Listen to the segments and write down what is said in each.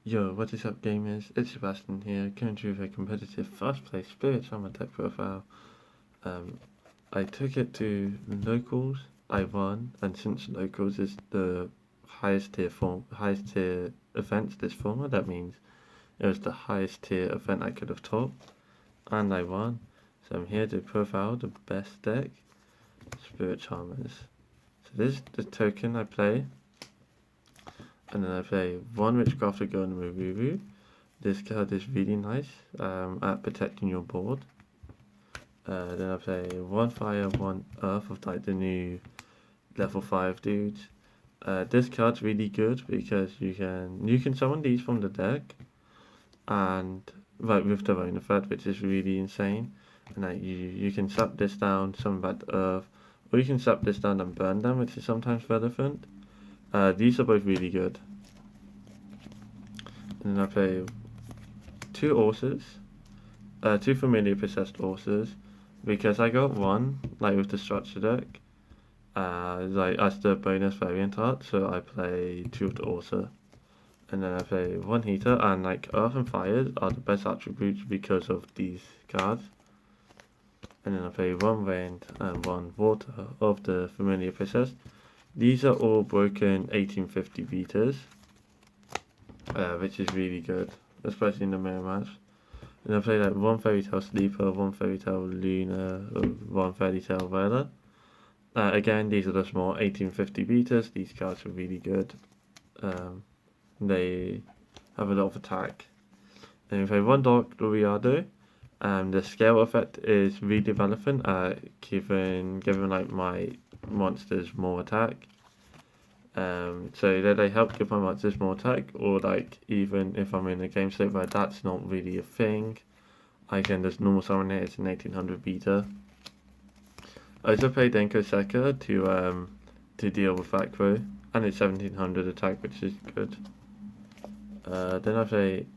Yo, what is up, gamers? It's Sebastian here, coming to you with a competitive first-place Spirit Summer deck profile. Um, I took it to locals, I won, and since locals is the highest tier event this format, that means it was the highest tier event I could have taught, and I won. So I'm here to profile the best deck, Spirit Charmers. So this is the token I play. And then I play one Witchcraft to go in the Ruru. This card is really nice at protecting your board. Then I play one Fire, one Earth of like the new level 5 dudes. This card's really good because you can summon these from the deck, and like with their own effect, which is really insane. And like you can sap this down, summon back the Earth, or you can sap this down and burn them, which is sometimes relevant. These are both really good. And then I play two Authors, two Familiar Possessed Authors, because I got one, like with the structure deck, like as the bonus variant art, so I play two of the Author. And then I play one Heater, and like Earth and Fire are the best attributes because of these cards. And then I play one Wind and one Water of the Familiar Possessed. These are all broken 1850 beaters, which is really good, especially in the mirror match. And I play like one Fairy Tale Sleeper, one Fairy Tale Luna, one Fairy Tale Weather. Again, these are the small 1850 beaters. These cards are really good. They have a lot of attack. And if I play one Dark Doriado, the scale effect is really relevant, giving like my monsters more attack. So that they help give my monsters more attack, or like even if I'm in a game state where that's not really a thing, I can just normal summon it. It's an 1800 beta. I also play Denko Seka to deal with Acro, and it's 1700 attack, which is good. Then I play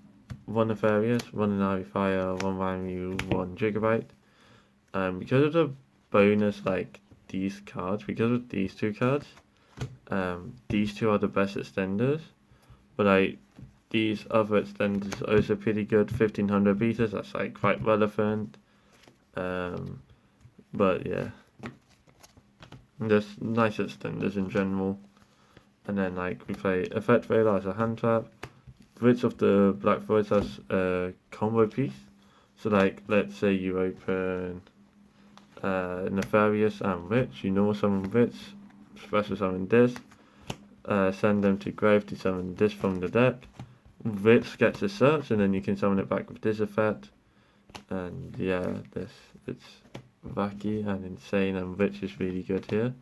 one Nefarious, one Inari Fire, one Raimu, one Gigabyte. Because of the bonus, like these cards, because of these two cards, these two are the best extenders, but like these other extenders are also pretty good. 1500 beaters, that's like quite relevant. But yeah, just nice extenders in general. And then like we play Effect Radar as a hand trap. Witch of the Black Forest as a combo piece. So like let's say you open Nefarious and Witch, you normal summon Witch, special summon this, send them to grave to summon this from the deck. Witch gets a search, and then you can summon it back with this effect. And yeah, it's wacky and insane, and Witch is really good here.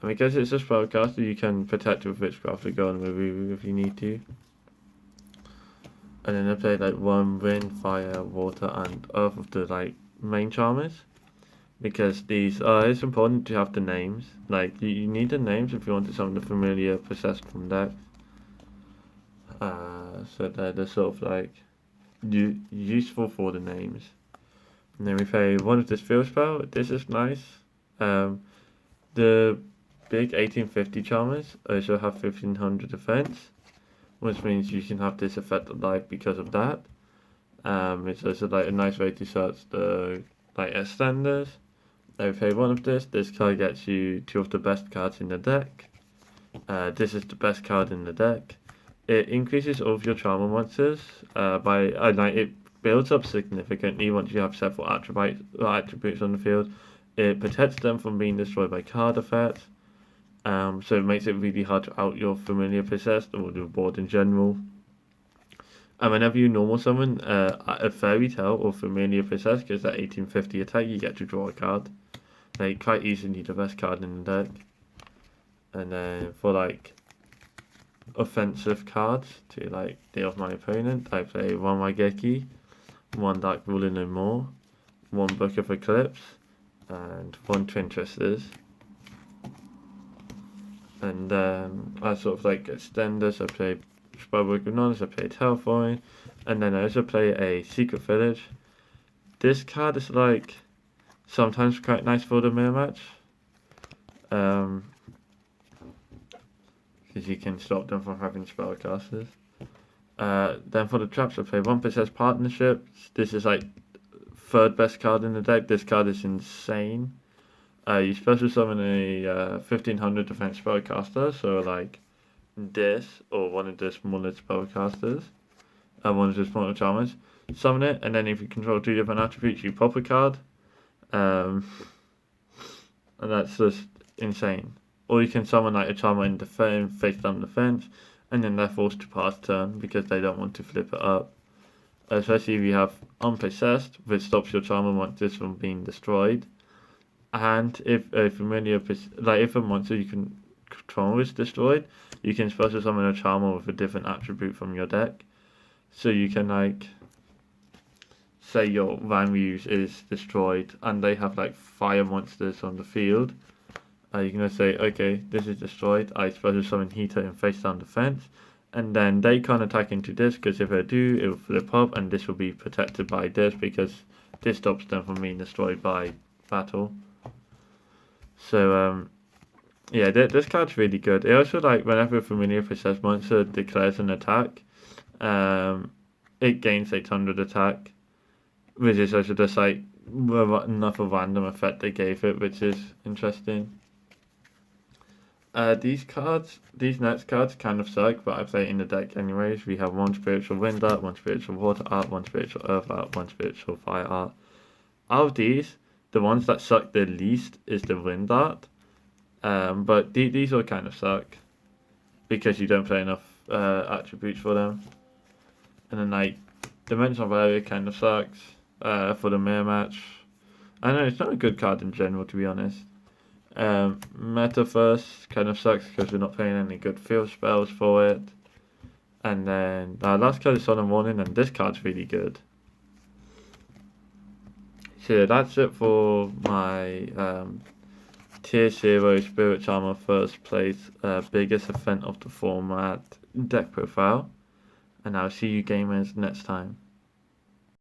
And because it's a spellcaster, you can protect with Witchcraft to go on Ruru if you need to. And then I play like one Wind, Fire, Water, and Earth of the like main charmers, because these it's important to have the names. Like you need the names if you want to summon the familiar possessed from deck. So they're sort of like useful for the names. And then we play one of this field spell. This is nice. The big 1850 charmers also have 1500 defense, which means you can have this effect alive because of that. It's also like a nice way to search the like extenders. I play one of this card gets you two of the best cards in the deck. This is the best card in the deck. It increases all of your charmer monsters it builds up significantly once you have several attributes on the field. It protects them from being destroyed by card effects. So it makes it really hard to out your familiar possessed or the board in general. And whenever you normal summon a Fairy Tale or familiar possessed, because that 1850 attack, you get to draw a card. Like quite easily the best card in the deck. And then for like offensive cards to like deal with my opponent, I play one Raigeki, one Dark Ruler No More, one Book of Eclipse, and one Twin Twisters. And I sort of like extenders. I play Spellbook of Knowledge, I play Telfoin, and then I also play a Secret Village. This card is like sometimes quite nice for the mirror match, because you can stop them from having spellcasters. Then for the traps, I play One Possessed Partnerships. This is like third best card in the deck. This card is insane. You special summon a 1500 defense spellcaster, so like this or one of the smaller spellcasters, one of the smaller charmers. Summon it, and then if you control 2 different attributes, you pop a card. And that's just insane. Or you can summon like a charmer in defense, face down defense, and then they're forced to pass turn because they don't want to flip it up. Especially if you have Unpossessed, which stops your charmer monsters from being destroyed. And if a familiar, like if a monster you can control is destroyed, you can special summon a charmer with a different attribute from your deck. So you can like, say your Vanmuse is destroyed and they have like fire monsters on the field. You can just say, okay, this is destroyed. I special summon Heater in face down defense, and then they can't attack into this because if they do, it will flip up, and this will be protected by this because this stops them from being destroyed by battle. So yeah, this card's really good. It also like whenever a familiar possessed monster declares an attack, it gains 800 attack, which is also just like another random effect they gave it, which is interesting. These next cards kind of suck, but I play it in the deck anyways. We have one spiritual wind art, one spiritual water art, one spiritual earth art, one spiritual fire art. Out of these, the ones that suck the least is the wind art. But these all kind of suck because you don't play enough attributes for them. And then like Dimensional Barrier kind of sucks for the mirror match. I know it's not a good card in general, to be honest. Metaverse kind of sucks because we're not playing any good field spells for it. And then last card is Sun and Warning, and this card's really good. So that's it for my Tier 0 Spirit Charmer first place biggest event of the format deck profile. And I'll see you gamers next time.